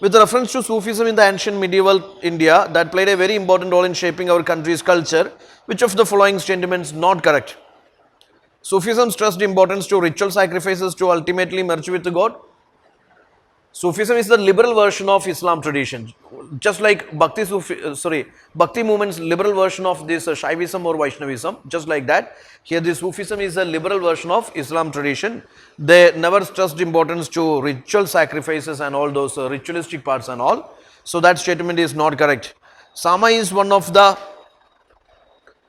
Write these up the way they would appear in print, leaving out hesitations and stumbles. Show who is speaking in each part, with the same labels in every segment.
Speaker 1: with reference to Sufism in the ancient medieval India that played a very important role in shaping our country's culture, which of the following statements not correct? Sufism stressed importance to ritual sacrifices to ultimately merge with God. Sufism is the liberal version of Islam tradition, just like Bhakti movement's liberal version of this Shaivism or Vaishnavism, just like that. Here the Sufism is a liberal version of Islam tradition. They never stressed importance to ritual sacrifices and all those ritualistic parts and all. So that statement is not correct. Sama is one of the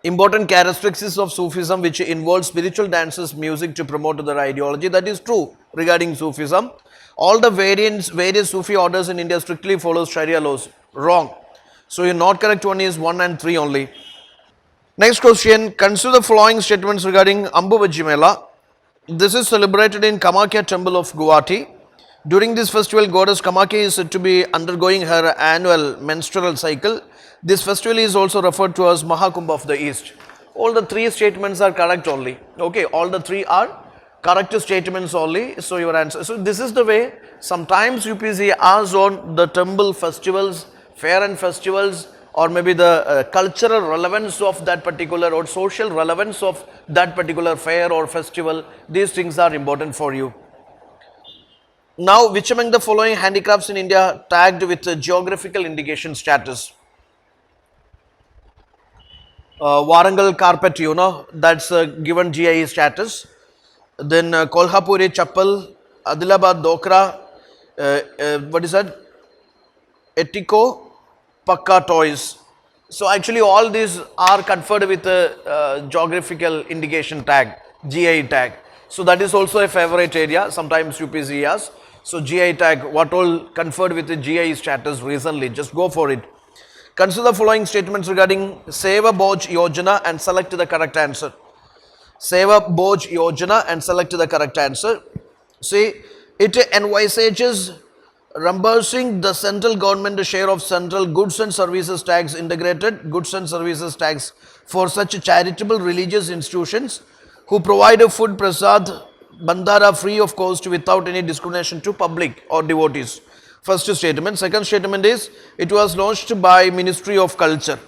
Speaker 1: important characteristics of Sufism which involves spiritual dances, music to promote their ideology. That is true regarding Sufism. All the various Sufi orders in India strictly follows Sharia laws. Wrong. So your not correct one is 1 and 3 only. Next question, consider the following statements regarding Ambuvachi Mela. This is celebrated in Kamakya temple of Guwahati. During this festival, goddess Kamakya is said to be undergoing her annual menstrual cycle. This festival is also referred to as Mahakumbh of the East. All the 3 statements are correct only. Okay, all the 3 are correct statements only. So your answer. So this is the way sometimes UPSC asks on the temple festivals, fair and festivals, or maybe the cultural relevance of that particular or social relevance of that particular fair or festival. These things are important for you. Now, which among the following handicrafts in India tagged with a geographical indication status? Warangal carpet, you know, that's given GIE status. Then Kolhapuri chappal, Adilabad dokra, what is that? Etiko Pakka toys. So actually all these are conferred with a geographical indication tag, GI tag. So that is also a favorite area, sometimes UPSC asks. So GI tag, what all conferred with the GI status recently, just go for it. Consider the following statements regarding Seva Boj Yojana and select the correct answer. Seva Boj Yojana and select the correct answer. See, it envisages reimbursing the central government share of central goods and services tax, integrated goods and services tax for such charitable religious institutions who provide a food prasad bandara free of cost without any discrimination to public or devotees. First statement. Second statement is it was launched by Ministry of Culture.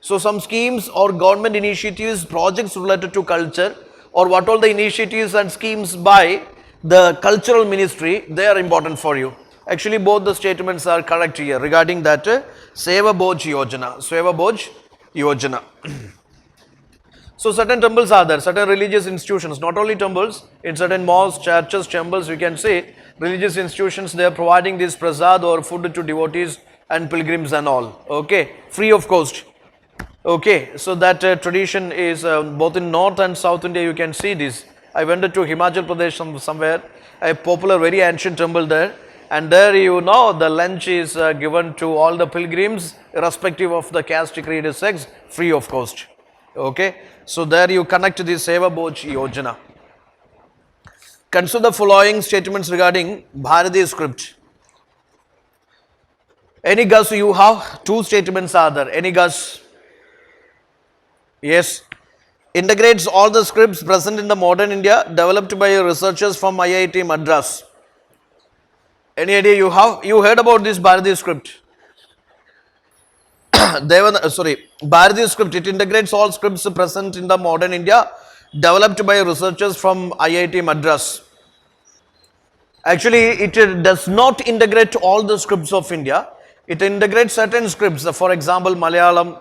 Speaker 1: So some schemes or government initiatives, projects related to culture, or what all the initiatives and schemes by the cultural ministry, they are important for you. Actually both the statements are correct here regarding that Seva Boj Yojana. Seva Boj Yojana. So certain temples are there, certain religious institutions, not only temples, in certain mosques, churches, temples, you can say religious institutions, they are providing this prasad or food to devotees and pilgrims and all, okay, free of cost. Okay, so that tradition is both in North and South India, you can see this. I went to Himachal Pradesh somewhere, a popular, very ancient temple there, and there you know the lunch is given to all the pilgrims, irrespective of the caste, creed, sex, free of cost. Okay, so there you connect the Seva Boj Yojana. Consider the following statements regarding Bharati script. Any guess you have? 2 statements are there. Any guess? Yes. Integrates all the scripts present in the modern India developed by researchers from IIT Madras. Any idea you have? You heard about this Bharati script. Bharati script, it integrates all scripts present in the modern India developed by researchers from IIT Madras. Actually, it does not integrate all the scripts of India. It integrates certain scripts, for example, Malayalam,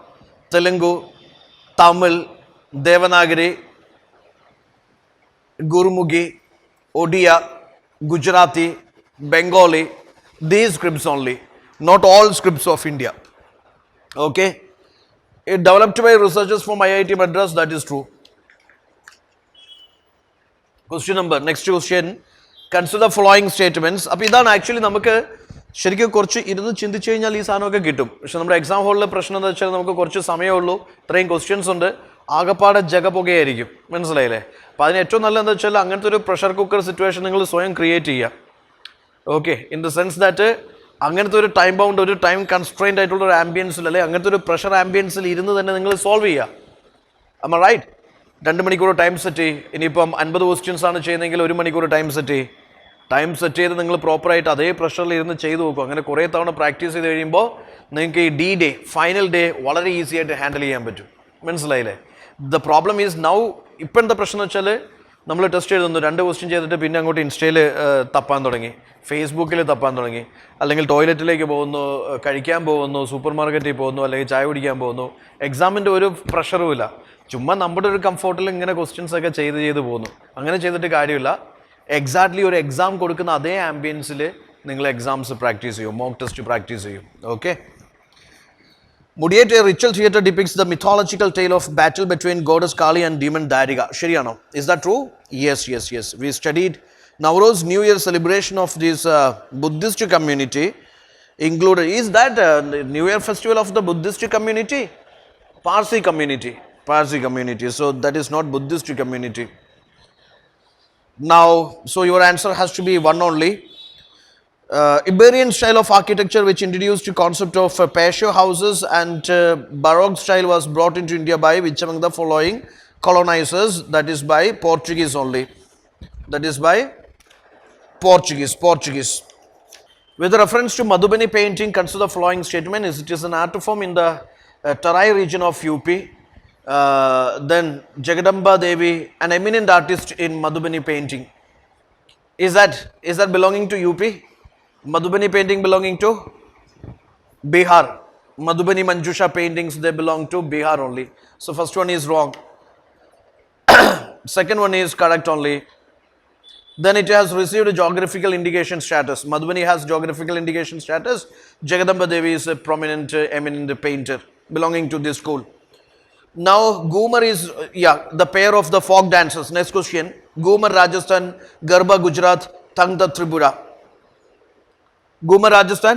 Speaker 1: Telugu, Tamil, Devanagari, Gurumukhi, Odia, Gujarati, Bengali, these scripts only, not all scripts of India. Okay, it developed by researchers from IIT Madras, that is true. Question number, next question, consider the following statements. Appidan actually namakku ശരിക്കും കുറച്ച് ഇരുന്ന് ചിന്തിച്ചു കഴിഞ്ഞാൽ ഈ സാധനമൊക്കെ കിട്ടും. പക്ഷെ നമ്മുടെ എക്സാം ഹോളിലെ പ്രശ്നം എന്താ വെച്ചാൽ നമുക്ക് കുറച്ച് സമയമേ ഉള്ളൂ, ഇത്രയും ക്വസ്റ്റ്യൻസ് ഉണ്ട്, ആകപ്പാടെ ജഗപുകയായിരിക്കും, മനസ്സിലായില്ലേ? അപ്പോൾ അതിന് ഏറ്റവും നല്ലതെന്ന് വെച്ചാൽ അങ്ങനത്തെ ഒരു പ്രഷർ കുക്കർ സിറ്റുവേഷൻ നിങ്ങൾ സ്വയം ക്രിയേറ്റ് ചെയ്യുക. Okay, in the sense that അങ്ങനത്തെ ഒരു ടൈം ബൗണ്ട്, ഒരു ടൈം കൺസ്ട്രെയിൻഡ് ആയിട്ടുള്ള ഒരു ആംബിയൻസിൽ, അല്ലെ അങ്ങനത്തെ ഒരു പ്രഷർ ആംബിയൻസിൽ ഇരുന്ന് തന്നെ നിങ്ങൾ സോൾവ് ചെയ്യുക. Am I right? 2 മണിക്കൂർ ടൈം സെറ്റ് ചെയ്യും. ഇനിയിപ്പം 50 ക്വസ്റ്റ്യൻസ് ആണ് ചെയ്യുന്നതെങ്കിൽ 1 മണിക്കൂർ ടൈം സെറ്റ് ചെയ്യും. ടൈം സെറ്റ് ചെയ്ത് നിങ്ങൾ പ്രോപ്പറായിട്ട് അതേ പ്രഷറിൽ ഇരുന്ന് ചെയ്ത് നോക്കും. അങ്ങനെ കുറേ തവണ പ്രാക്ടീസ് ചെയ്ത് കഴിയുമ്പോൾ നിങ്ങൾക്ക് ഈ ഡേ ഫൈനൽ ഡേ വളരെ ഈസി ആയിട്ട് ഹാൻഡിൽ ചെയ്യാൻ പറ്റും. മനസ്സിലായില്ലേ? ദ പ്രോബ്ലം ഈസ് നൗ, ഇപ്പം എന്താ പ്രശ്നം എന്ന് വെച്ചാൽ നമ്മൾ ടെസ്റ്റ് എഴുതുന്നു, 2 ക്വസ്റ്റ്യൻ ചെയ്തിട്ട് പിന്നെ അങ്ങോട്ട് ഇൻസ്റ്റയിൽ തപ്പാൻ തുടങ്ങി, ഫേസ്ബുക്കിൽ തപ്പാൻ തുടങ്ങി, അല്ലെങ്കിൽ ടോയ്ലറ്റിലേക്ക് പോകുന്നു, കഴിക്കാൻ പോകുന്നു, സൂപ്പർ മാർക്കറ്റിൽ പോകുന്നു, അല്ലെങ്കിൽ ചായ കുടിക്കാൻ പോകുന്നു. എക്സാമിൻ്റെ ഒരു പ്രഷറും ഇല്ല, ചുമ്മാ നമ്മുടെ ഒരു കംഫോർട്ടിൽ ഇങ്ങനെ ക്വസ്റ്റ്യൻസ് ഒക്കെ ചെയ്ത് പോകുന്നു. അങ്ങനെ ചെയ്തിട്ട് കാര്യമില്ല. എക്സാക്ട്ലി ഒരു എക്സാം കൊടുക്കുന്ന അതേ ആംബിയൻസിൽ നിങ്ങൾ എക്സാംസ് പ്രാക്ടീസ് ചെയ്യും, മോക്ക് ടെസ്റ്റ് പ്രാക്ടീസ് ചെയ്യും. Okay. Mudiyate ritual theatre depicts the mythological tale of battle between goddess Kali and demon Dariga. Shariyano, is that true? Yes. We studied Nowruz New Year celebration of this Buddhist community included. Is that New Year festival of the Buddhist community? Parsi community. So that is not Buddhist community. Now, so your answer has to be one only. Iberian style of architecture which introduced the concept of patio houses and Baroque style was brought into India by which among the following colonizers? That is by Portuguese only. That is by Portuguese. With reference to Madhubani painting, consider the following statement. It is an art form in the Tarai region of UP. Then Jagadamba Devi, an eminent artist in Madhubani painting. Is that belonging to UP? Madhubani painting belonging to Bihar. Madhubani Manjusha paintings, they belong to Bihar only. So first one is wrong. Second one is correct only. Then it has received a geographical indication status. Madhubani has geographical indication status. Jagadamba Devi is a prominent, eminent painter belonging to this school. Now Ghumar is, the pair of the folk dancers. Next question. Ghumar Rajasthan, Garba Gujarat, Tangta Tripura. Ghumar Rajasthan?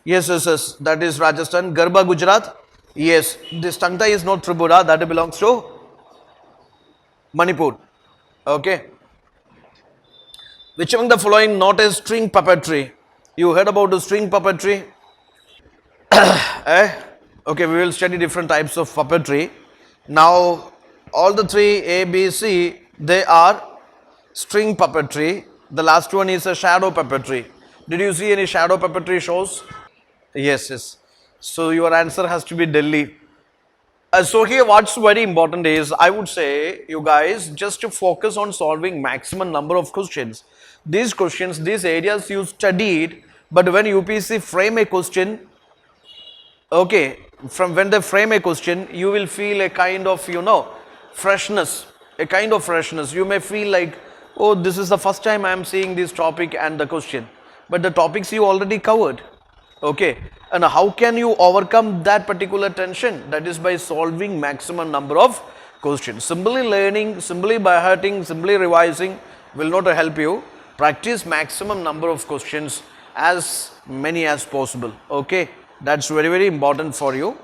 Speaker 1: Yes. That is Rajasthan. Garba Gujarat? Yes. This Tangta is not Tripura. That belongs to Manipur. Okay. Which among the following not is string puppetry? You heard about the string puppetry? Okay, we will study different types of puppetry. Now, all the 3 A, B, C, they are string puppetry. The last one is a shadow puppetry. Did you see any shadow puppetry shows? Yes. So your answer has to be Delhi. So here what's very important is, I would say, you guys, just to focus on solving maximum number of questions. These questions, these areas you studied, but when UPSC frame a question, okay, from when they frame a question, you will feel a kind of, freshness. You may feel like, oh, this is the first time I am seeing this topic and the question. But the topics you already covered. Okay. And how can you overcome that particular tension? That is by solving maximum number of questions. Simply learning, simply by hearting, simply revising will not help you. Practice maximum number of questions, as many as possible. Okay. That's very, very important for you.